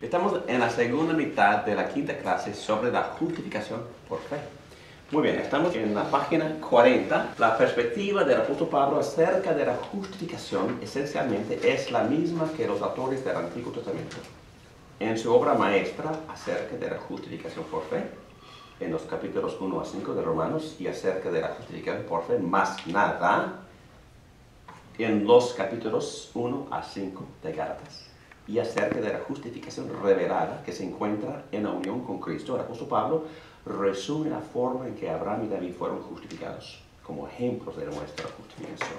Estamos en la segunda mitad de la quinta clase sobre la justificación por fe. Muy bien, estamos en la página 40. La perspectiva del apóstol Pablo acerca de la justificación esencialmente es la misma que los autores del Antiguo Testamento. En su obra maestra acerca de la justificación por fe, en los capítulos 1 a 5 de Romanos, y acerca de la justificación por fe, más nada, en los capítulos 1 a 5 de Gálatas. Y acerca de la justificación revelada que se encuentra en la unión con Cristo, el apóstol Pablo resume la forma en que Abraham y David fueron justificados como ejemplos de nuestra justificación.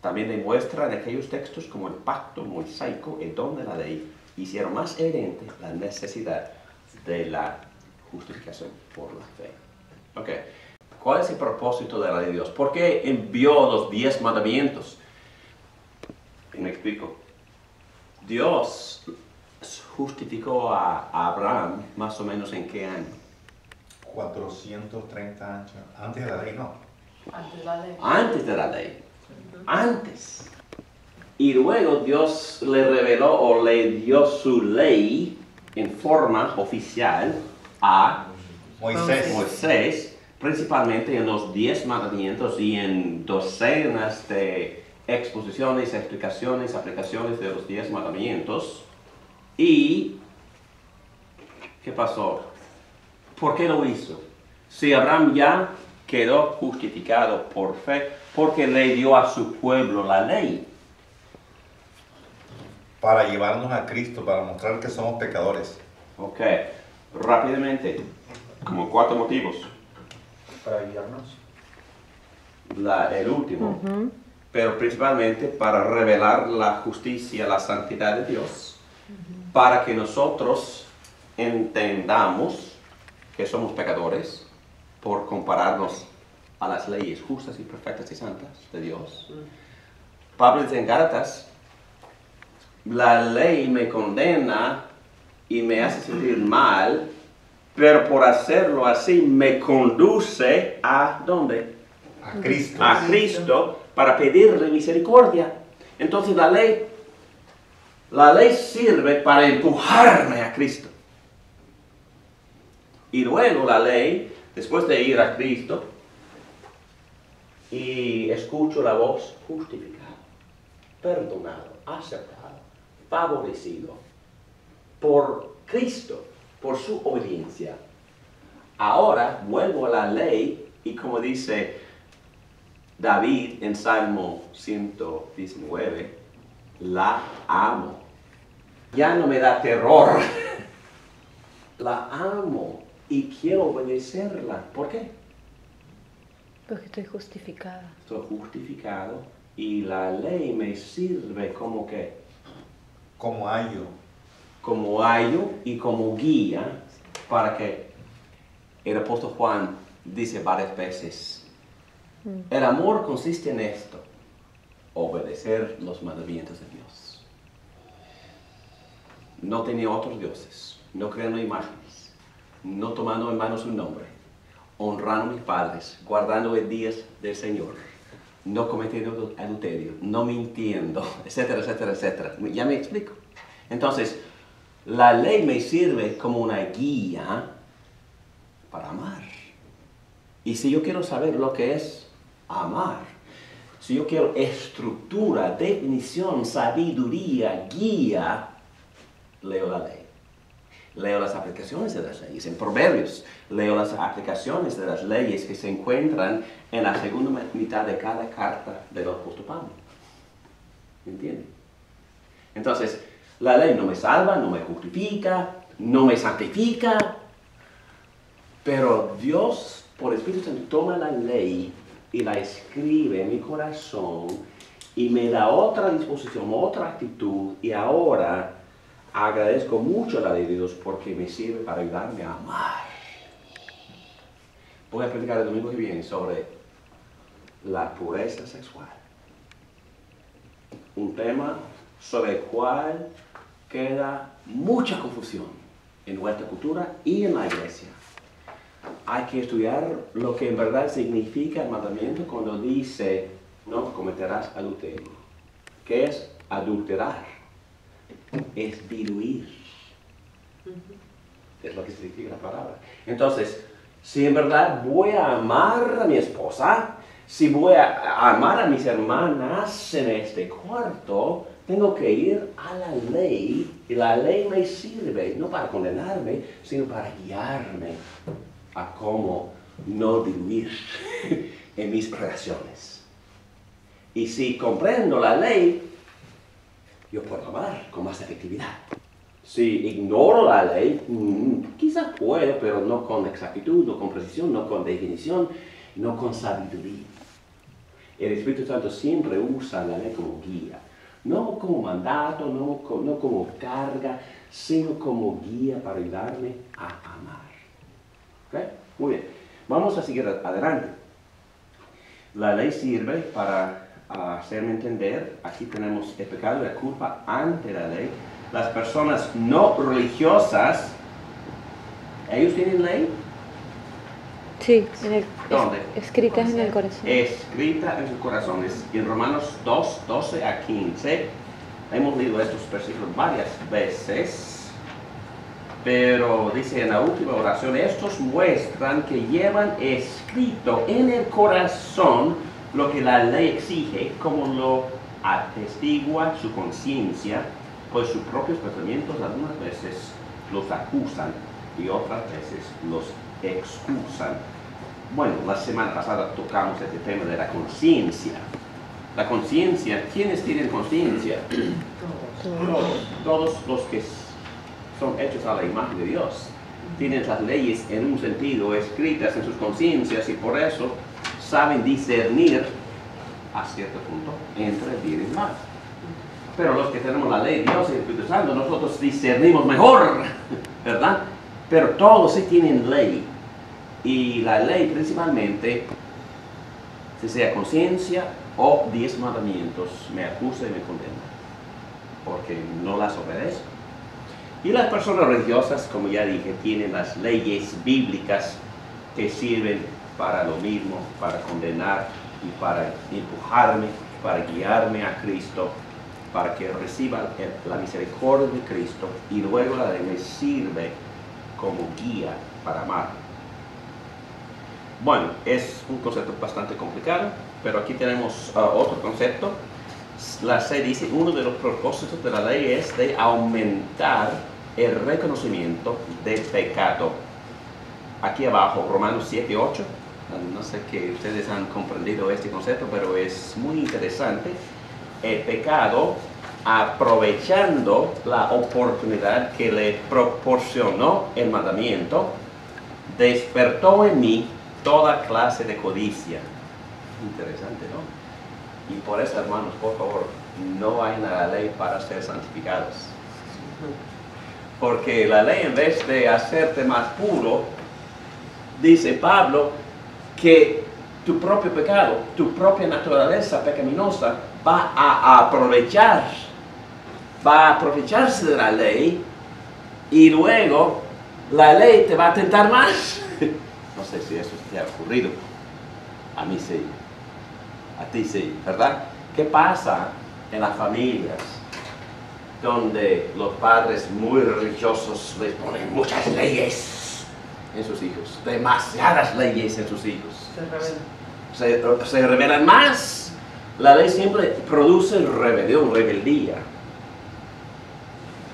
También demuestra en aquellos textos como el pacto mosaico, el don de la ley, hicieron más evidente la necesidad de la justificación por la fe. Ok, ¿cuál es el propósito de la ley de Dios? ¿Por qué envió los 10 mandamientos? Y me explico. Dios justificó a Abraham más o menos ¿en qué año? 430 años. Antes de la ley, no. Antes de la ley. Antes de la ley. Antes. Y luego Dios le reveló o le dio su ley en forma oficial a Moisés, principalmente en los 10 mandamientos y en docenas de exposiciones, explicaciones, aplicaciones de los 10 mandamientos. ¿Y qué pasó? ¿Por qué lo hizo? Si Abraham ya quedó justificado por fe, porque le dio a su pueblo la ley. Para llevarnos a Cristo, para mostrar que somos pecadores. Ok, rápidamente, como 4 motivos. Para guiarnos. El último, pero principalmente para revelar la justicia, la santidad de Dios, para que nosotros entendamos que somos pecadores por compararnos a las leyes justas y perfectas y santas de Dios. Pablo dice en Gálatas, la ley me condena y me hace sentir mal, pero por hacerlo así me conduce a ¿dónde? A Cristo. A Cristo para pedirle misericordia. Entonces la ley sirve para empujarme a Cristo. Y luego la ley, después de ir a Cristo, y escucho la voz justificado, perdonado, aceptado, favorecido por Cristo, por su obediencia. Ahora vuelvo a la ley y como dice David en Salmo 119, la amo. Ya no me da terror. La amo y quiero obedecerla. ¿Por qué? Porque estoy justificada. Estoy justificado y la ley me sirve como que Como ayo. como ayo y como guía para que el apóstol Juan dice varias veces, el amor consiste en esto, obedecer los mandamientos de Dios. No tenía otros dioses, no creando imágenes, no tomando en mano su nombre, honrando a mis padres, guardando el día del Señor, no cometiendo adulterio, no mintiendo, etcétera, etcétera, etcétera. ¿Ya me explico? Entonces, la ley me sirve como una guía para amar. Y si yo quiero saber lo que es amar, si yo quiero estructura, definición, sabiduría, guía, leo la ley. Leo las aplicaciones de las leyes. En Proverbios leo las aplicaciones de las leyes que se encuentran en la segunda mitad de cada carta del apóstol Pablo. ¿Me entienden? Entonces, la ley no me salva, no me justifica, no me santifica, pero Dios, por el Espíritu Santo, toma la ley y la escribe en mi corazón y me da otra disposición, otra actitud, y ahora agradezco mucho la ley de Dios porque me sirve para ayudarme a amar. Voy a predicar el domingo que viene sobre la pureza sexual. Un tema sobre el cual queda mucha confusión en nuestra cultura y en la iglesia. Hay que estudiar lo que en verdad significa el mandamiento cuando dice no cometerás adulterio. ¿Qué es adulterar? Es diluir, Es lo que significa la palabra. Entonces, si en verdad voy a amar a mi esposa, si voy a amar a mis hermanas en este cuarto, tengo que ir a la ley, y la ley me sirve no para condenarme, sino para guiarme a cómo no diluir en mis relaciones. Y si comprendo la ley, yo puedo amar con más efectividad. Si ignoro la ley, quizás puedo, pero no con exactitud, no con precisión, no con definición, no con sabiduría. El Espíritu Santo siempre usa la ley como guía, no como mandato, no como carga, sino como guía para ayudarme a amar. ¿Ok? Muy bien. Vamos a seguir adelante. La ley sirve para hacerme entender, aquí tenemos el pecado y la culpa ante la ley. Las personas no religiosas, ¿ellos tienen ley? Sí, ¿Dónde? escritas en el corazón. Escrita en sus corazones. En Romanos 2, 12 a 15, hemos leído estos versículos varias veces, pero dice en la última oración, estos muestran que llevan escrito en el corazón lo que la ley exige, como lo atestigua su conciencia, pues sus propios pensamientos algunas veces los acusan y otras veces los excusan. Bueno, la semana pasada tocamos este tema de la conciencia. La conciencia, ¿quiénes tienen conciencia? Todos los que son hechos a la imagen de Dios. Tienen las leyes en un sentido escritas en sus conciencias y por eso saben discernir a cierto punto entre el bien y el mal. Pero los que tenemos la ley de Dios y el Espíritu Santo, nosotros discernimos mejor, ¿verdad? Pero todos sí tienen ley. Y la ley principalmente, si sea conciencia o 10 mandamientos, me acusa y me condena, porque no las obedezco. Y las personas religiosas, como ya dije, tienen las leyes bíblicas que sirven para lo mismo, para condenar y para empujarme, para guiarme a Cristo, para que reciba la misericordia de Cristo, y luego la ley me sirve como guía para amar. Bueno, es un concepto bastante complicado, pero aquí tenemos otro concepto. La ley dice, uno de los propósitos de la ley es de aumentar el reconocimiento del pecado. Aquí abajo, Romanos 7, 8. No sé que ustedes han comprendido este concepto, pero es muy interesante. El pecado, aprovechando la oportunidad que le proporcionó el mandamiento, despertó en mí toda clase de codicia. Interesante, ¿no? Y por eso, hermanos, por favor, no hay la ley para ser santificados. Porque la ley, en vez de hacerte más puro, dice Pablo, que tu propio pecado, tu propia naturaleza pecaminosa va a aprovecharse de la ley, y luego la ley te va a tentar más. No sé si eso te ha ocurrido. A mí sí. A ti sí, ¿verdad? ¿Qué pasa en las familias donde los padres muy religiosos les ponen muchas leyes en sus hijos? Demasiadas leyes en sus hijos. Se rebelan más. La ley siempre produce rebelión, rebeldía.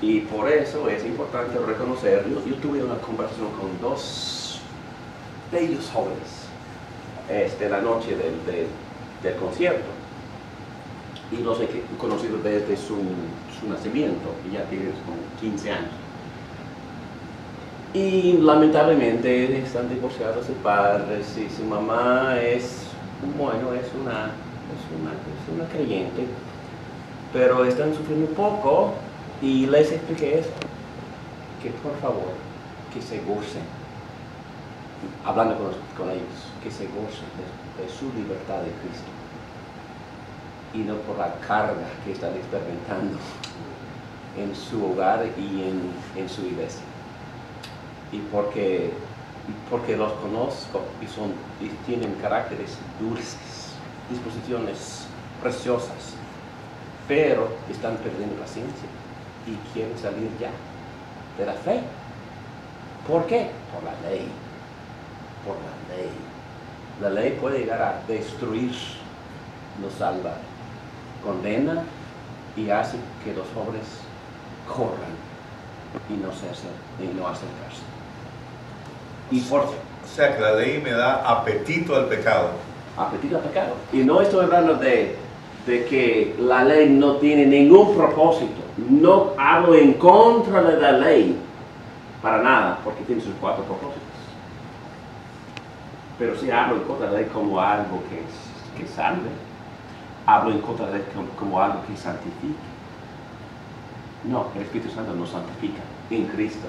Y por eso es importante reconocer. Yo tuve una conversación con dos bellos jóvenes la noche del concierto, y los he conocido desde su nacimiento, y ya tienen como 15 años, y lamentablemente están divorciados sus padres, y su mamá es una creyente, pero están sufriendo un poco, y les expliqué esto, que por favor, que se gocen, hablando con ellos, que se gocen de su libertad de Cristo y no por la carga que están experimentando en su hogar y en su iglesia. Y porque los conozco y tienen caracteres dulces, disposiciones preciosas, pero están perdiendo paciencia y quieren salir ya de la fe. ¿Por qué? Por la ley. Por la ley. La ley puede llegar a destruir, no salva, condena y hace que los jóvenes corran y no hacen caso. Y por O sea que la ley me da apetito al pecado. apetito al pecado. Y no estoy hablando de que la ley no tiene ningún propósito. No hablo en contra de la ley para nada, porque tiene sus 4 propósitos. Pero sí hablo en contra de la ley como algo que salve. Hablo en contra de la ley como algo que santifique. No, el Espíritu Santo nos santifica en Cristo.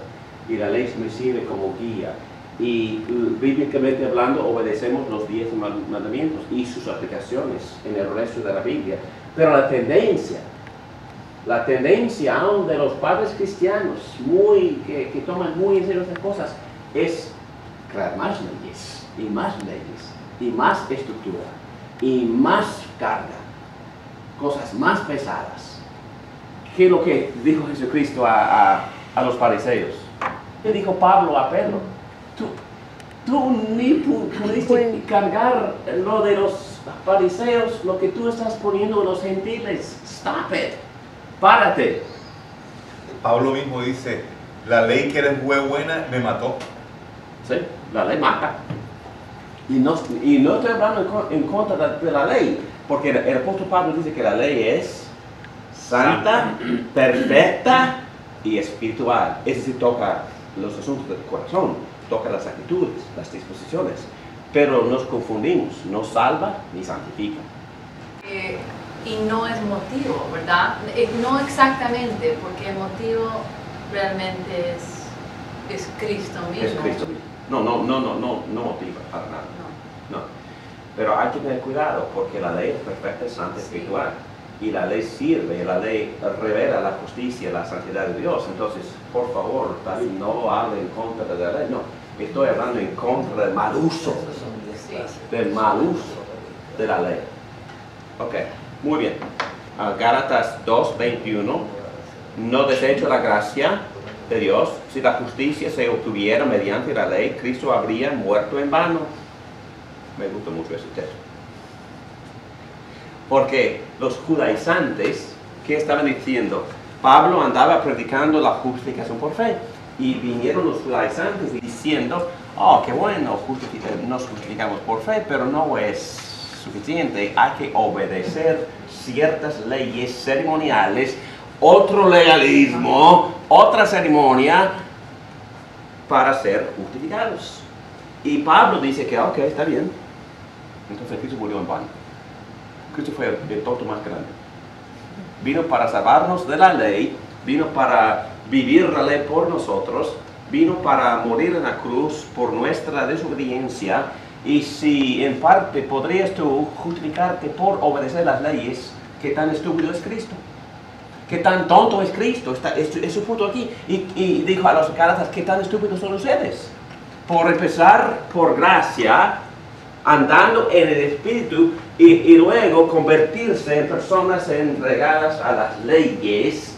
Y la ley me sirve como guía. Y bíblicamente hablando, obedecemos los 10 mandamientos y sus aplicaciones en el resto de la Biblia. Pero la tendencia aún de los padres cristianos, que toman muy en serio estas cosas, es crear más leyes, y más estructura, y más carga, cosas más pesadas. ¿Qué es lo que dijo Jesucristo a los fariseos? ¿Qué dijo Pablo a Pedro? Tú ni pudiste cargar lo de los fariseos, lo que tú estás poniendo en los gentiles. Stop it. Párate. Pablo mismo dice, la ley que fue buena me mató. Sí, la ley mata. Y no estoy hablando en contra de la ley, porque el apóstol Pablo dice que la ley es santa, perfecta y espiritual. Es decir, toca los asuntos del corazón, toca las actitudes, las disposiciones, pero nos confundimos, no salva ni santifica. Y no es motivo, ¿verdad? No exactamente, porque el motivo realmente es Cristo mismo. Es Cristo mismo. No motiva para nada. No. Pero hay que tener cuidado, porque la ley es perfecta, santa, espiritual. Y la ley sirve, la ley revela la justicia, la santidad de Dios. Entonces, por favor, no hable en contra de la ley. No, estoy hablando en contra del mal uso. Del mal uso de la ley. Ok, muy bien. Gálatas 2:21. No desecho la gracia de Dios. Si la justicia se obtuviera mediante la ley, Cristo habría muerto en vano. Me gusta mucho ese texto. Porque los judaizantes, ¿qué estaban diciendo? Pablo andaba predicando la justificación por fe. Y vinieron los judaizantes diciendo, oh, qué bueno, nos justificamos por fe, pero no es suficiente. Hay que obedecer ciertas leyes ceremoniales, otro legalismo, otra ceremonia para ser justificados. Y Pablo dice que, ok, está bien. Entonces Cristo murió en vano. Cristo fue el tonto más grande. Vino para salvarnos de la ley, vino para vivir la ley por nosotros, vino para morir en la cruz por nuestra desobediencia. Y si en parte podrías tú justificarte por obedecer las leyes, ¿qué tan estúpido es Cristo? ¿Qué tan tonto es Cristo? Es su punto aquí. Y dijo a los Gálatas, ¿qué tan estúpidos son ustedes? Por empezar por gracia, andando en el Espíritu, y luego convertirse en personas entregadas a las leyes,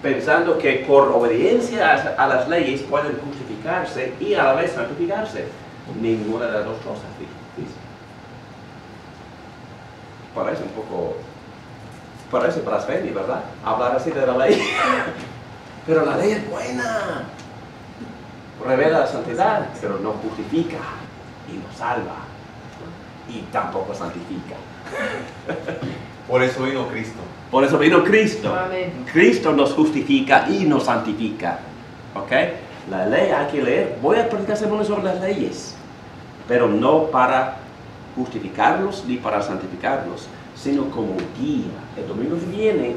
pensando que por obediencia a las leyes pueden justificarse y a la vez santificarse. Ninguna de las dos cosas, dice. Parece blasfemia, ¿verdad? Hablar así de la ley. Pero la ley es buena. Revela la santidad, pero no justifica y no salva. Y tampoco santifica. Por eso vino Cristo. Por eso vino Cristo. Amén. Cristo nos justifica y nos santifica. ¿Ok? La ley hay que leer. Voy a predicar sermones sobre las leyes, pero no para justificarlos ni para santificarlos, sino como guía. El domingo que viene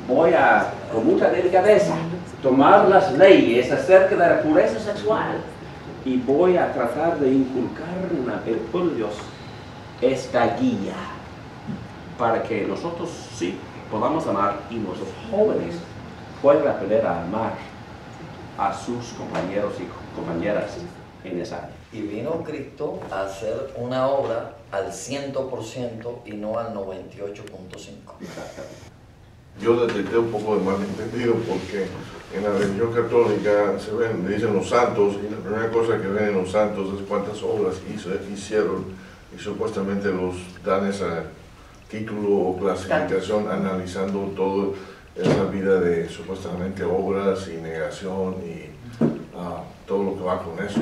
voy a, con mucha delicadeza, tomar las leyes acerca de la pureza sexual y voy a tratar de inculcar en el pueblo de Dios esta guía para que nosotros sí podamos amar y nuestros jóvenes puedan aprender a amar a sus compañeros y compañeras en esa área. Y vino Cristo a hacer una obra al 100% y no al 98.5%. Exactamente. yo detecté un poco de malentendido porque en la religión católica se ven, le dicen los santos, y la primera cosa que ven en los santos es cuántas obras hicieron, y supuestamente los dan ese título o clasificación analizando toda esa vida de supuestamente obras y negación y todo lo que va con eso.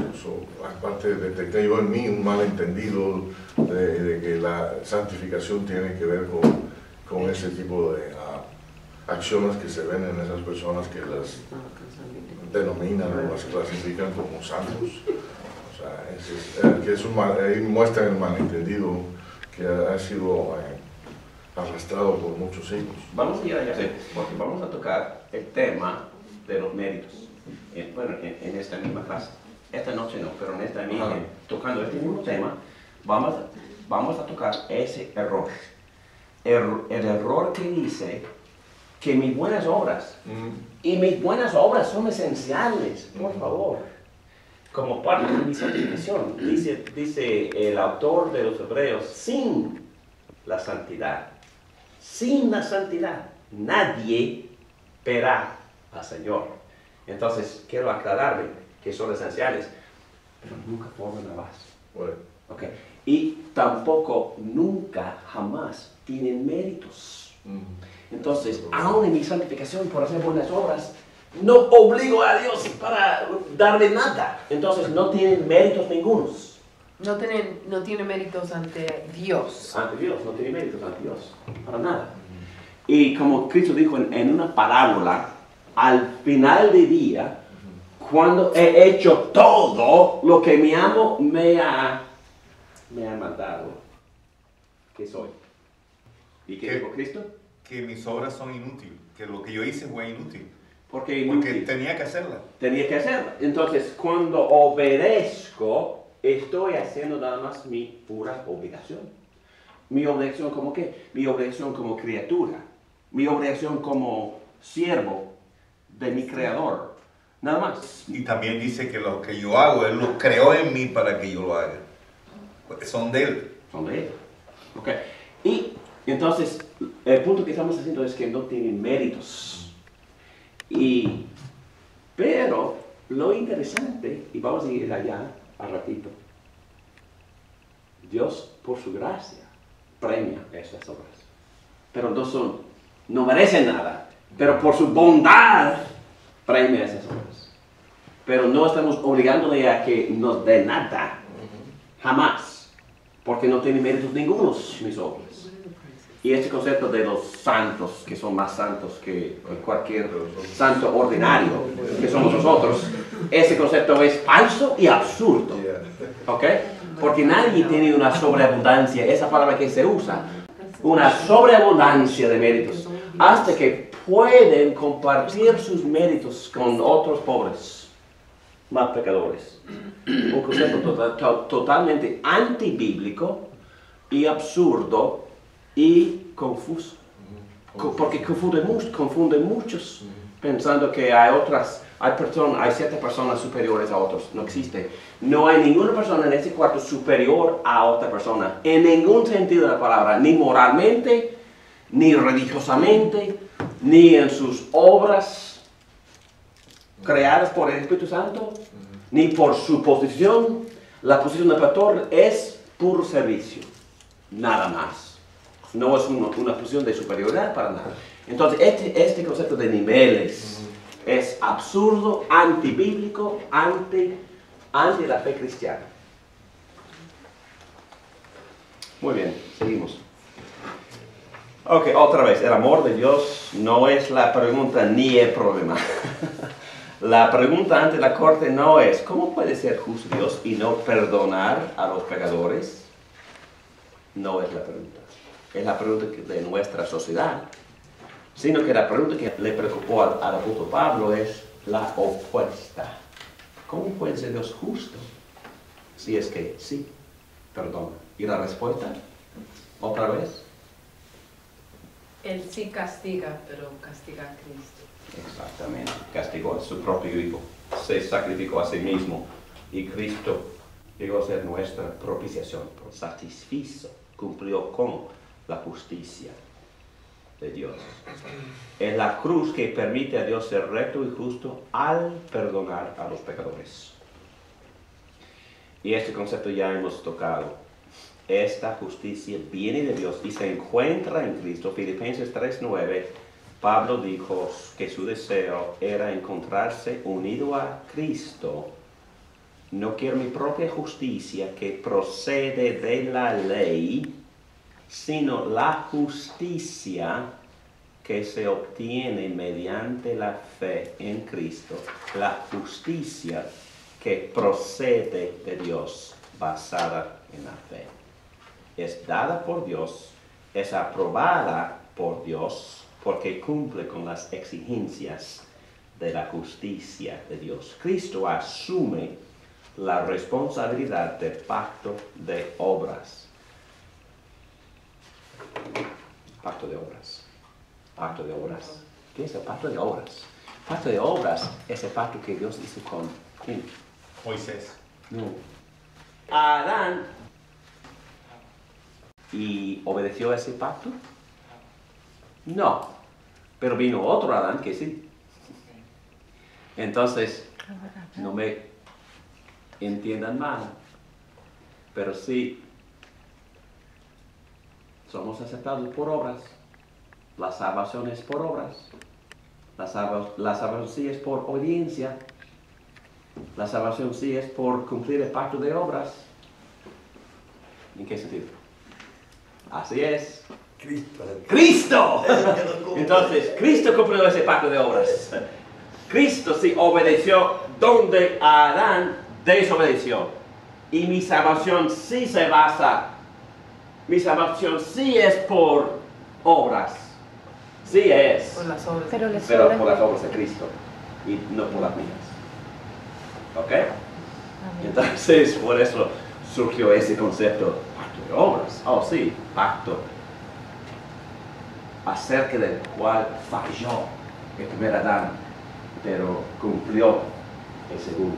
Aparte detecté yo en mí un malentendido de que la santificación tiene que ver con ese tipo de acciones que se ven en esas personas que las denominan o las clasifican como santos. O sea, ahí muestra el malentendido que ha sido arrastrado por muchos siglos. Vamos a ir allá, porque vamos a tocar el tema de los méritos. En esta misma clase. Esta noche no, pero en esta misma, tocando este mismo tema, vamos a tocar ese error. El error que dice que mis buenas obras, y mis buenas obras son esenciales, por favor, como parte de mi santificación. Dice el autor de los Hebreos, sin la santidad, nadie verá al Señor. Entonces, quiero aclararle que son esenciales, pero nunca por nada más. Bueno. Okay. Y tampoco, nunca, jamás tienen méritos. Entonces, aún en mi santificación por hacer buenas obras, no obligo a Dios para darle nada. Entonces, no tienen méritos ningunos. No tiene méritos ante Dios. Ante Dios, no tiene méritos ante Dios, para nada. Y como Cristo dijo en una parábola, al final del día, cuando he hecho todo lo que mi amo me ha mandado, ¿qué soy? ¿Y qué dijo Cristo? Que mis obras son inútiles, que lo que yo hice fue inútil. Porque tenía que hacerla. Tenía que hacerla. Entonces, cuando obedezco, estoy haciendo nada más mi pura obligación. Mi obligación como qué? Mi obligación como criatura. Mi obligación como siervo de mi creador. Nada más. Y también dice que lo que yo hago, Él lo creó en mí para que yo lo haga. Porque son de Él. Son de Él. Okay. Y entonces, el punto que estamos haciendo es que no tienen méritos. Pero lo interesante, y vamos a ir allá al ratito, Dios por su gracia premia esas obras. Pero no merecen nada, pero por su bondad premia esas obras. Pero no estamos obligándole a que nos dé nada, jamás, porque no tiene méritos ningunos mis obras. Y este concepto de los santos, que son más santos que cualquier santo ordinario que somos nosotros, ese concepto es falso y absurdo. ¿Ok? Porque nadie tiene una sobreabundancia, esa palabra que se usa, una sobreabundancia de méritos, hasta que pueden compartir sus méritos con otros pobres, más pecadores. Un concepto totalmente antibíblico y absurdo y confuso. Porque confunde muchos, pensando que hay ciertas personas superiores a otros. No existe. No hay ninguna persona en ese cuarto superior a otra persona, en ningún sentido de la palabra, ni moralmente, ni religiosamente, ni en sus obras creadas por el Espíritu Santo, ni por su posición. La posición del pastor es puro servicio, nada más. No es una posición de superioridad para nada. Entonces, este concepto de niveles es absurdo, antibíblico, anti la fe cristiana. Muy bien, seguimos. Ok, otra vez, el amor de Dios no es la pregunta ni el problema. La pregunta ante la corte no es, ¿cómo puede ser justo Dios y no perdonar a los pecadores? No es la pregunta. Es la pregunta de nuestra sociedad. Sino que la pregunta que le preocupó al apóstol Pablo es la opuesta. ¿Cómo puede ser Dios justo? Si es que sí, perdona. ¿Y la respuesta? ¿Otra vez? Él sí castiga, pero castiga a Cristo. Exactamente. Castigó a su propio Hijo. Se sacrificó a sí mismo. Y Cristo llegó a ser nuestra propiciación. Satisfizo. Cumplió con la justicia. de Dios. Es la cruz que permite a Dios ser recto y justo al perdonar a los pecadores. Y este concepto ya hemos tocado. Esta justicia viene de Dios y se encuentra en Cristo. Filipenses 3:9, Pablo dijo que su deseo era encontrarse unido a Cristo. No quiero mi propia justicia que procede de la ley, sino la justicia que se obtiene mediante la fe en Cristo. La justicia que procede de Dios, basada en la fe. Es dada por Dios, es aprobada por Dios, porque cumple con las exigencias de la justicia de Dios. Cristo asume la responsabilidad del pacto de obras. Pacto de obras. Pacto de obras. ¿Qué es el pacto de obras? Pacto de obras es el pacto que Dios hizo con ¿quién? Moisés. No. Adán. ¿Y obedeció a ese pacto? No. Pero vino otro Adán que sí. Entonces, no me entiendan mal, pero sí, somos aceptados por obras. La salvación es por obras. La salvación sí es por obediencia. La salvación sí es por cumplir el pacto de obras. ¿En qué sentido? Así es. Cristo. ¡Cristo! Entonces, Cristo cumplió ese pacto de obras. Cristo sí obedeció donde Adán desobedeció. Y mi salvación sí se basa. Mi salvación sí es por obras. Sí es. Por las obras. Pero las Pero obras por las obras de Cristo. Y no por las mías. ¿Ok? Amén. Entonces, por eso surgió ese concepto, pacto de obras. Oh, sí, pacto. Acerca del cual falló el primer Adán, pero cumplió el segundo.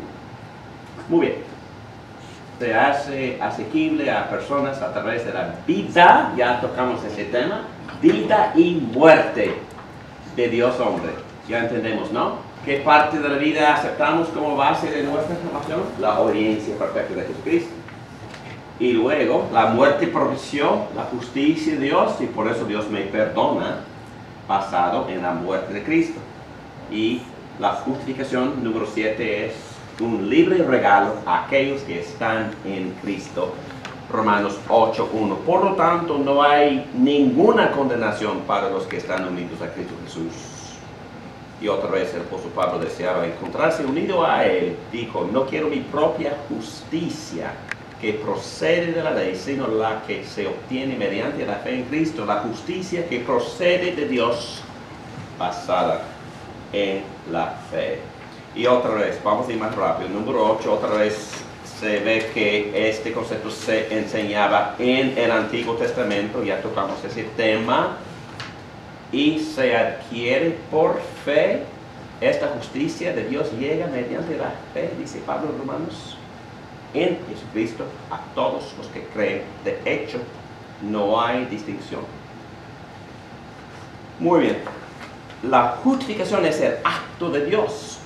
Muy bien. Se hace asequible a personas a través de la vida, ya tocamos ese tema, vida y muerte de Dios hombre. Ya entendemos, ¿no? ¿Qué parte de la vida aceptamos como base de nuestra salvación? La obediencia perfecta de Jesucristo. Y luego, la muerte propició la justicia de Dios, y por eso Dios me perdona, basado en la muerte de Cristo. Y la justificación número 7 es un libre regalo a aquellos que están en Cristo. Romanos 8:1. Por lo tanto, no hay ninguna condenación para los que están unidos a Cristo Jesús. Y otra vez el apóstol Pablo deseaba encontrarse unido a Él. Dijo, no quiero mi propia justicia que procede de la ley, sino la que se obtiene mediante la fe en Cristo, la justicia que procede de Dios, basada en la fe. Y otra vez, vamos a ir más rápido, número 8, otra vez se ve que este concepto se enseñaba en el Antiguo Testamento, ya tocamos ese tema, y se adquiere por fe. Esta justicia de Dios llega mediante la fe, dice Pablo en Romanos, en Jesucristo a todos los que creen. De hecho, no hay distinción. Muy bien. La justificación es el acto de Dios.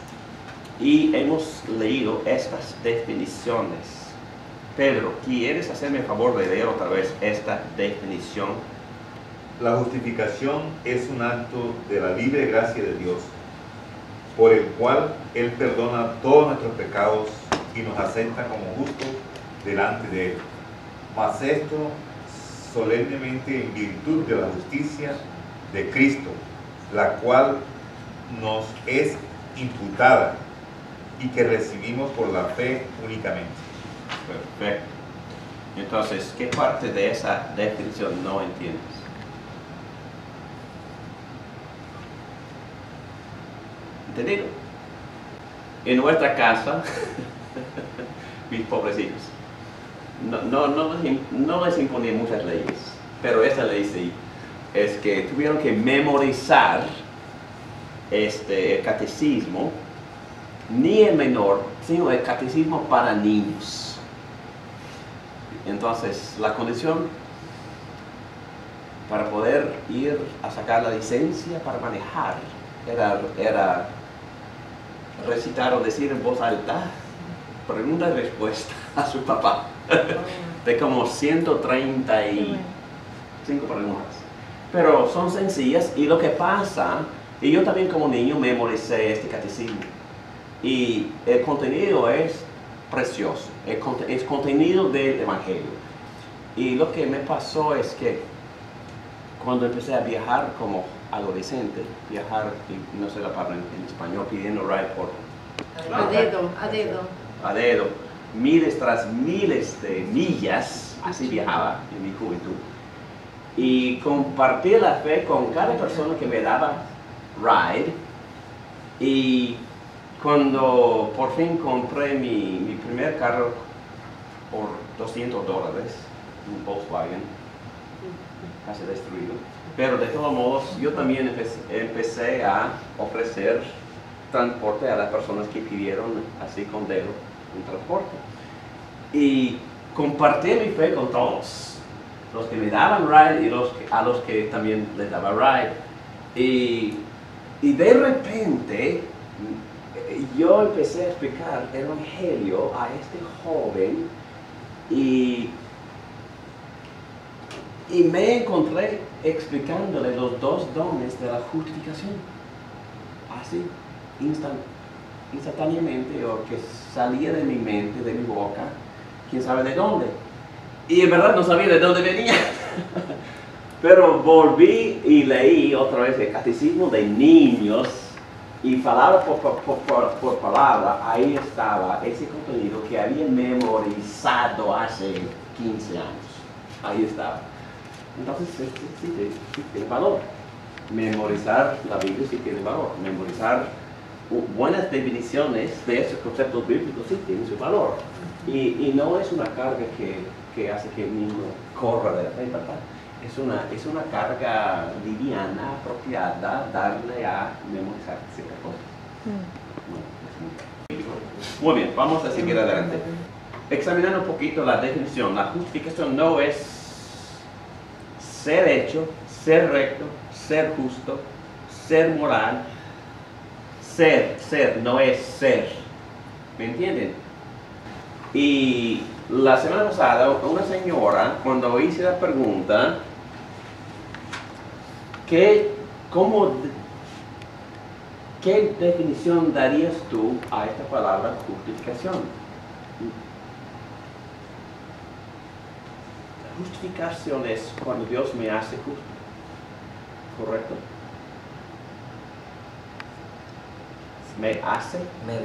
Y hemos leído estas definiciones. Pedro, ¿quieres hacerme el favor de leer otra vez esta definición? La justificación es un acto de la libre gracia de Dios, por el cual Él perdona todos nuestros pecados y nos acepta como justos delante de Él. Mas esto solemnemente en virtud de la justicia de Cristo, la cual nos es imputada y que recibimos por la fe únicamente. Perfecto. Entonces, ¿qué parte de esa definición no entiendes? ¿Entendido? En nuestra casa, mis pobres hijos, no les imponían muchas leyes, pero esta ley sí, es que tuvieron que memorizar el catecismo, ni el menor, sino el catecismo para niños. Entonces, la condición para poder ir a sacar la licencia para manejar, era recitar o decir en voz alta pregunta y respuesta a su papá, de como 135 preguntas. Pero son sencillas y lo que pasa, y yo también como niño memoricé este catecismo, y el contenido es precioso, es contenido del Evangelio. Y lo que me pasó es que cuando empecé a viajar como adolescente, viajar, y no sé la palabra en español, pidiendo ride por A dedo, a dedo. a dedo, miles tras miles de millas, así viajaba en mi juventud. Y compartí la fe con cada persona que me daba ride. Y cuando por fin compré mi primer carro por $200, un Volkswagen, casi destruido. Pero de todos modos, yo también empecé a ofrecer transporte a las personas que pidieron así con dedo un transporte. Y compartí mi fe con todos, los que me daban ride y a los que también les daba ride. Y de repente yo empecé a explicar el Evangelio a este joven y me encontré explicándole los dos dones de la justificación, así, instantáneamente, o que salía de mi mente, de mi boca, quién sabe de dónde. Y en verdad no sabía de dónde venía. Pero volví y leí otra vez el catecismo de niños, y palabra por palabra, ahí estaba ese contenido que había memorizado hace 15 años. Ahí estaba. Entonces, sí tiene valor. Memorizar la Biblia sí tiene valor. Memorizar buenas definiciones de esos conceptos bíblicos sí tiene su valor. Y no es una carga que hace que el niño corra de la fe, ¿verdad? Es una carga liviana, apropiada, darle a memorizar ciertas cosas. Muy bien, vamos a seguir adelante. Examinando un poquito la definición, la justificación no es ser hecho, ser recto, ser justo, ser moral. Ser, no es ser. ¿Me entienden? Y la semana pasada, una señora, cuando hice la pregunta, ¿qué definición darías tú a esta palabra justificación? Justificación es cuando Dios me hace justo, ¿correcto? Me hace, me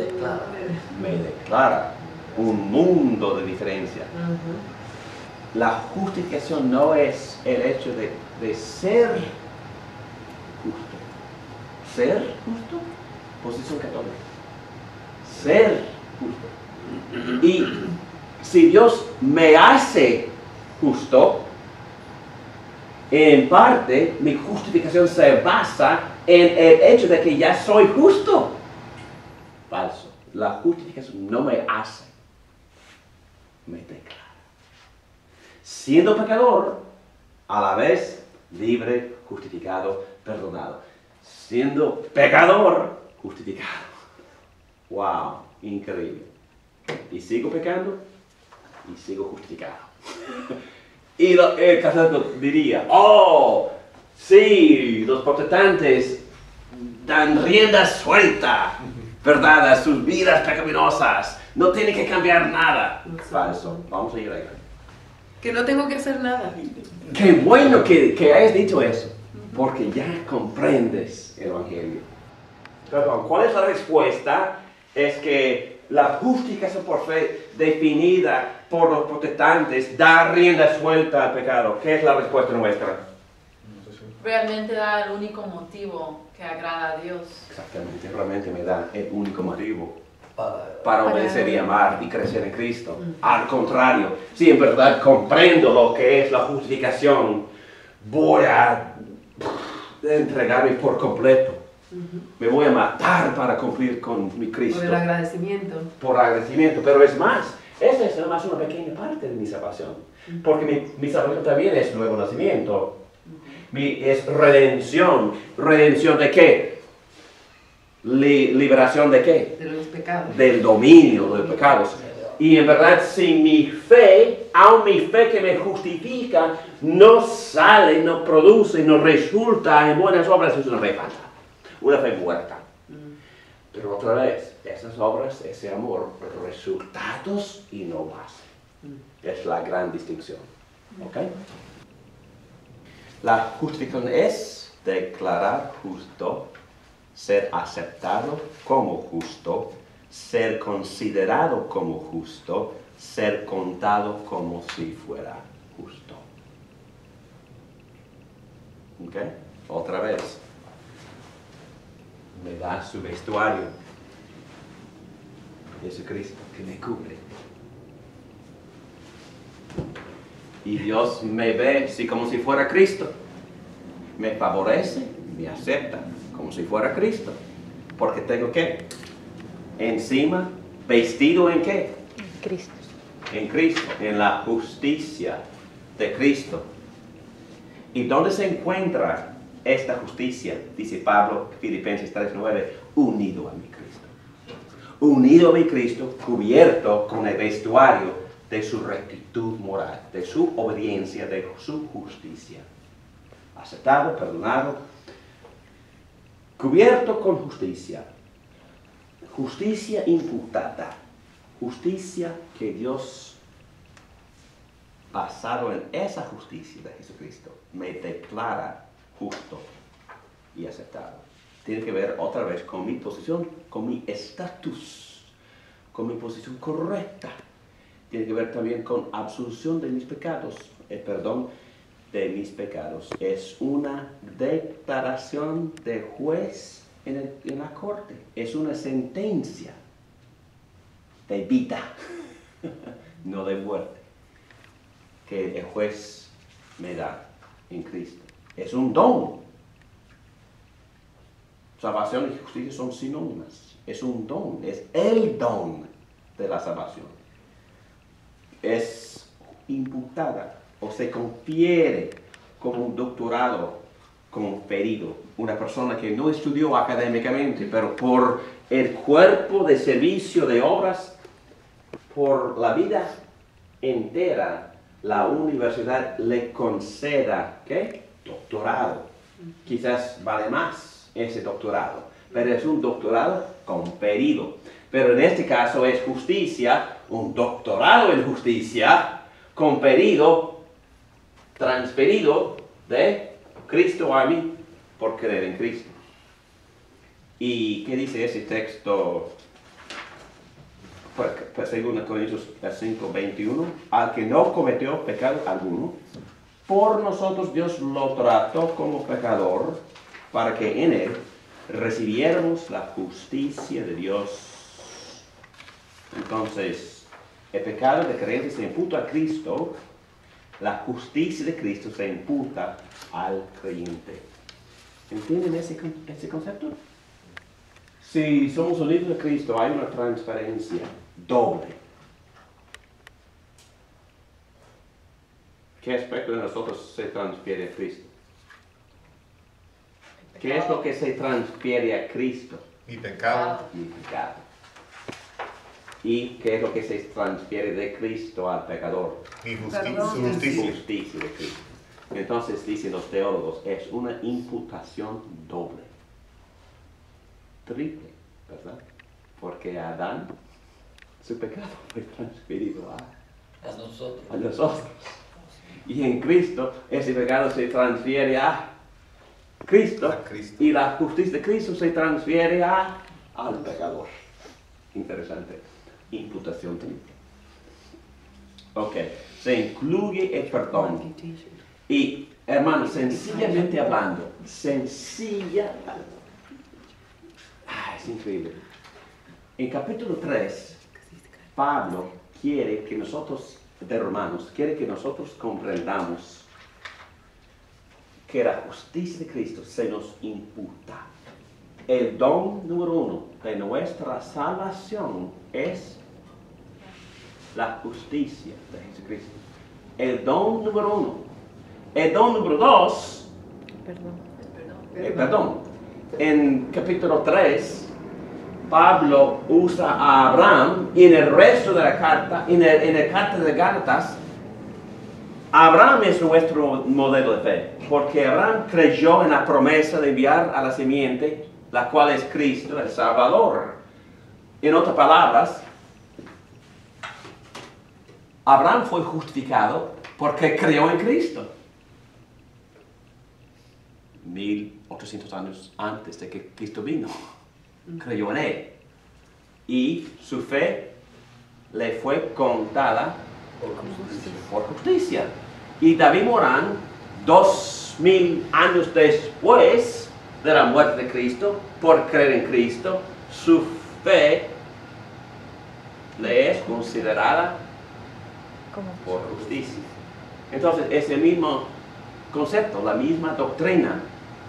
declara un mundo de diferencia. La justificación no es el hecho de ser justo. Ser justo, posición católica. Ser justo. Y si Dios me hace justo, en parte mi justificación se basa en el hecho de que ya soy justo. Falso. La justificación no me hace, me declara. Siendo pecador, a la vez libre, justificado, perdonado. Siendo pecador, justificado. ¡Wow! Increíble. Y sigo pecando y sigo justificado. Y el católico diría, oh, sí, los protestantes dan rienda suelta, ¿verdad?, a sus vidas pecaminosas. No tiene que cambiar nada. Falso. Vamos a ir ahí. Que no tengo que hacer nada. Qué bueno que hayas dicho eso, porque ya comprendes el Evangelio. Perdón, ¿cuál es la respuesta? Es que la justificación por fe definida por los protestantes da rienda suelta al pecado. ¿Qué es la respuesta nuestra? Realmente da el único motivo que agrada a Dios. Exactamente, realmente me da el único motivo para obedecer y amar y crecer en Cristo. Al contrario, si en verdad comprendo lo que es la justificación, voy a entregarme por completo. Me voy a matar para cumplir con mi Cristo. Por el agradecimiento. Por agradecimiento, pero es más, esa es nada más una pequeña parte de mi salvación. Porque mi salvación también es nuevo nacimiento. Es redención. ¿Redención de qué? ¿Liberación de qué? De los pecados. Del dominio de los pecados. Y en verdad, si mi fe, aun mi fe que me justifica, no sale, no produce, no resulta en buenas obras, es una fe falsa, una fe muerta. Pero otra vez, esas obras, ese amor, resultados y no base. Es la gran distinción. ¿Ok? La justificación es declarar justo, ser aceptado como justo, ser considerado como justo, ser contado como si fuera justo. ¿Ok? Otra vez. Me da su vestuario. Jesucristo que me cubre. Y Dios me ve así como si fuera Cristo. Me favorece, me acepta como si fuera Cristo. Porque tengo ¿qué? Encima, vestido en qué? Cristo. En Cristo, en la justicia de Cristo. ¿Y dónde se encuentra esta justicia? Dice Pablo, Filipenses 3:9, unido a mi Cristo. Unido a mi Cristo, cubierto con el vestuario de su rectitud moral, de su obediencia, de su justicia. Aceptado, perdonado, cubierto con justicia. Justicia imputada. Justicia que Dios, basado en esa justicia de Jesucristo, me declara justo y aceptado. Tiene que ver otra vez con mi posición, con mi estatus, con mi posición correcta. Tiene que ver también con absolución de mis pecados, el perdón de mis pecados. Es una declaración de juez en la corte. Es una sentencia de vida, no de muerte, que el juez me da en Cristo. Es un don. Salvación y justicia son sinónimas. Es un don, es el don de la salvación. Es imputada o se confiere como un doctorado conferido. Una persona que no estudió académicamente, pero por el cuerpo de servicio de obras, por la vida entera, la universidad le conceda, ¿qué? Doctorado. Quizás vale más ese doctorado, pero es un doctorado conferido. Pero en este caso es justicia, un doctorado en justicia, conferido, transferido de Cristo a mí por creer en Cristo. ¿Y qué dice ese texto? Pues, según Corintios 5:21, al que no cometió pecado alguno, por nosotros Dios lo trató como pecador, para que en él recibiéramos la justicia de Dios. Entonces, el pecado de creyente se imputa a Cristo, la justicia de Cristo se imputa al creyente. ¿Entienden ese concepto? Si somos unidos a Cristo, hay una transferencia doble. ¿Qué aspecto de nosotros se transfiere a Cristo? ¿Qué es lo que se transfiere a Cristo? Mi pecado. Mi pecado. ¿Y qué es lo que se transfiere de Cristo al pecador? Mi justicia. Perdón. Su justicia. Justicia de Cristo. Entonces, dicen los teólogos, es una imputación doble. Triple, ¿verdad? Porque a Adán, su pecado fue transferido A nosotros. a nosotros. Y en Cristo, ese pecado se transfiere a Cristo. A Cristo. Y la justicia de Cristo se transfiere al pecador. Interesante. Imputación triple. Ok. Se incluye el perdón. Y, hermanos, sencillamente hablando, es increíble. En capítulo 3, Pablo quiere que nosotros, de Romanos, quiere que nosotros comprendamos que la justicia de Cristo se nos imputa. El don número 1 de nuestra salvación es la justicia de Jesucristo. El don número 1 El don número 2, Perdón. perdón, en capítulo 3, Pablo usa a Abraham y en el resto de la carta, en el carta de Gálatas, Abraham es nuestro modelo de fe, porque Abraham creyó en la promesa de enviar a la simiente, la cual es Cristo, el Salvador. En otras palabras, Abraham fue justificado porque creyó en Cristo. 1800 años antes de que Cristo vino, creyó en Él. Y su fe le fue contada por justicia. Y David Morán, 2000 años después de la muerte de Cristo, por creer en Cristo, su fe le es considerada por justicia. Entonces, es el mismo concepto, la misma doctrina.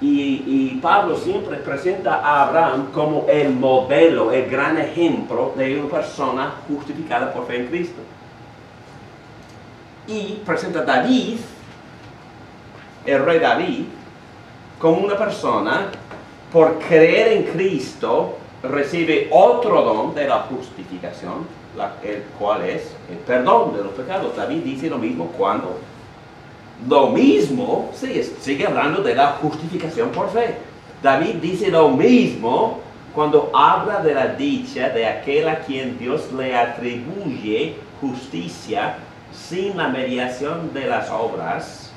Y Pablo siempre presenta a Abraham como el modelo, el gran ejemplo de una persona justificada por fe en Cristo. Y presenta a David, el rey David, como una persona, por creer en Cristo, recibe otro don de la justificación, el cual es el perdón de los pecados. David dice lo mismo cuando... Lo mismo, sí, sigue hablando de la justificación por fe. David dice lo mismo cuando habla de la dicha de aquel a quien Dios le atribuye justicia sin la mediación de las obras.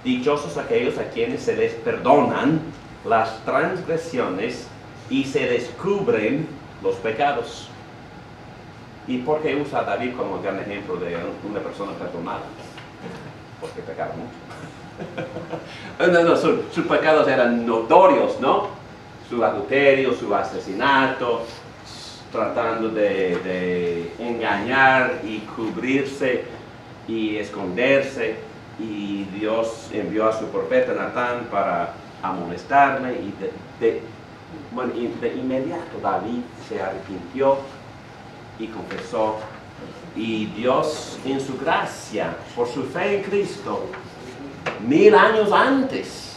Dichosos aquellos a quienes se les perdonan las transgresiones y se descubren los pecados. ¿Y por qué usa a David como gran ejemplo de una persona perdonada? Porque pecaba mucho. Sus pecados eran notorios, ¿no? Su adulterio, su asesinato, tratando de engañar y cubrirse y esconderse. Y Dios envió a su profeta Natán para amonestarle y de inmediato David se arrepintió y confesó. Y Dios, en su gracia, por su fe en Cristo, 1000 años antes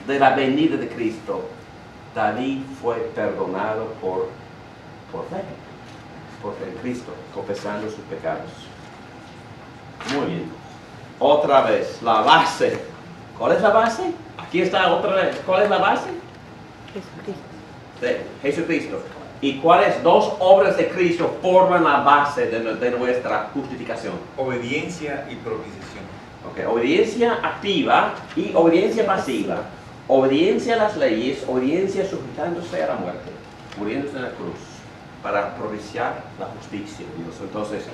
de la venida de Cristo, David fue perdonado por fe en Cristo, confesando sus pecados. Muy bien. Otra vez, la base. ¿Cuál es la base? Aquí está otra vez. ¿Cuál es la base? Jesucristo. De Jesucristo. ¿Y cuáles dos obras de Cristo forman la base de nuestra justificación? Obediencia y propiciación. Okay. Obediencia activa y obediencia pasiva. Obediencia a las leyes, obediencia sujetándose a la muerte, muriéndose en la cruz, para propiciar la justicia de Dios. Entonces,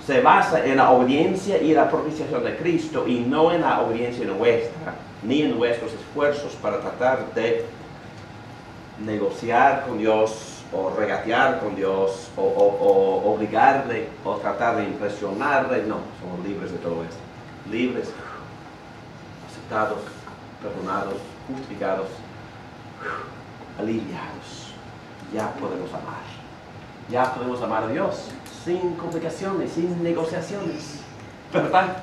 se basa en la obediencia y la propiciación de Cristo y no en la obediencia nuestra, ni en nuestros esfuerzos para tratar de negociar con Dios, o regatear con Dios, o obligarle, o tratar de impresionarle. No, somos libres de todo esto. Libres, aceptados, perdonados, justificados, aliviados. Ya podemos amar. Ya podemos amar a Dios sin complicaciones, sin negociaciones, ¿verdad?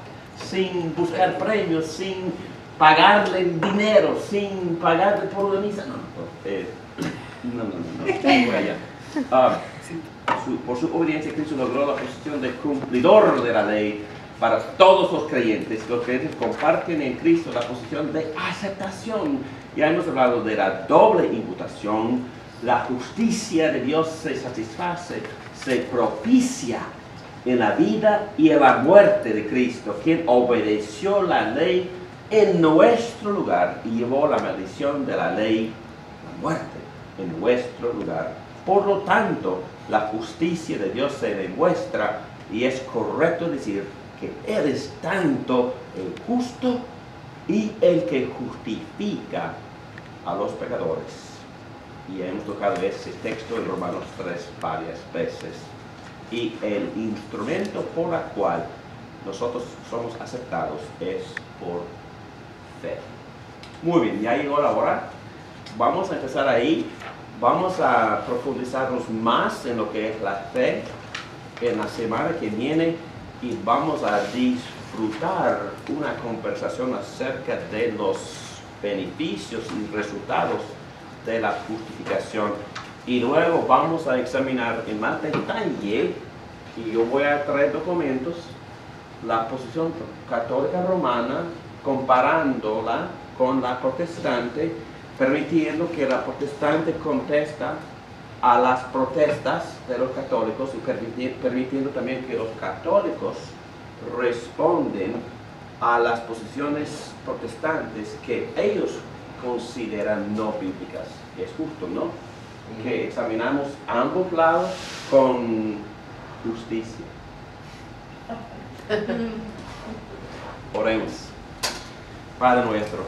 Sin buscar premios, sin pagarle dinero, sin pagarle por una misa. No voy allá. Por su obediencia, Cristo logró la posición de cumplidor de la ley para todos los creyentes. Los creyentes comparten en Cristo la posición de aceptación. Ya hemos hablado de la doble imputación. La justicia de Dios se satisface, se propicia en la vida y en la muerte de Cristo, quien obedeció la ley en nuestro lugar y llevó la maldición de la ley, la muerte, en nuestro lugar. Por lo tanto, la justicia de Dios se demuestra y es correcto decir que Él es tanto el justo y el que justifica a los pecadores. Y hemos tocado ese texto en Romanos 3 varias veces. Y el instrumento por el cual nosotros somos aceptados es por fe. Muy bien, ya llegó la hora. Vamos a empezar ahí. Vamos a profundizarnos más en lo que es la fe en la semana que viene y vamos a disfrutar disfrutar una conversación acerca de los beneficios y resultados de la justificación. Y luego vamos a examinar en más detalle, y yo voy a traer documentos, la posición católica romana, comparándola con la protestante, permitiendo que la protestante contesta a las protestas de los católicos y permitiendo también que los católicos responden a las posiciones protestantes que ellos consideran no bíblicas. Es justo, ¿no? Que examinamos ambos lados con justicia. Oremos. Padre nuestro,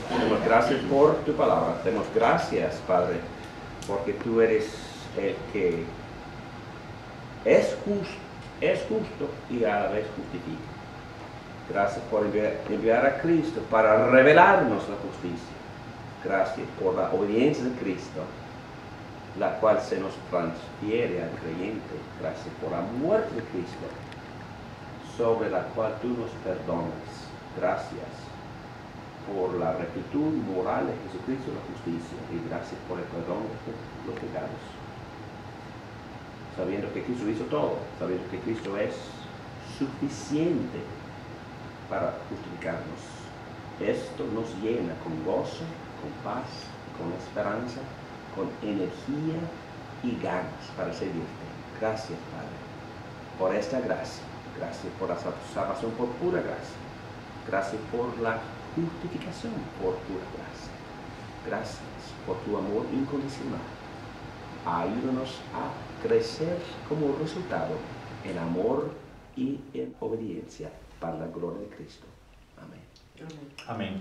damos gracias por tu palabra. Damos gracias, Padre, porque tú eres el que es justo y a la vez justifica. Gracias por enviar a Cristo para revelarnos la justicia. Gracias por la obediencia de Cristo, la cual se nos transfiere al creyente. Gracias por la muerte de Cristo, sobre la cual tú nos perdonas. Gracias por la rectitud moral de Jesucristo y la justicia. Y gracias por el perdón de los pecados. Sabiendo que Cristo hizo todo, sabiendo que Cristo es suficiente para justificarnos. Esto nos llena con gozo, con paz, con esperanza, con energía y ganas para servirte. Gracias, Padre, por esta gracia. Gracias por la salvación por pura gracia. Gracias por la justificación por pura gracia. Gracias por tu amor incondicional. Ayúdanos a crecer como resultado en amor y en obediencia para la gloria de Cristo. Amén. Amén.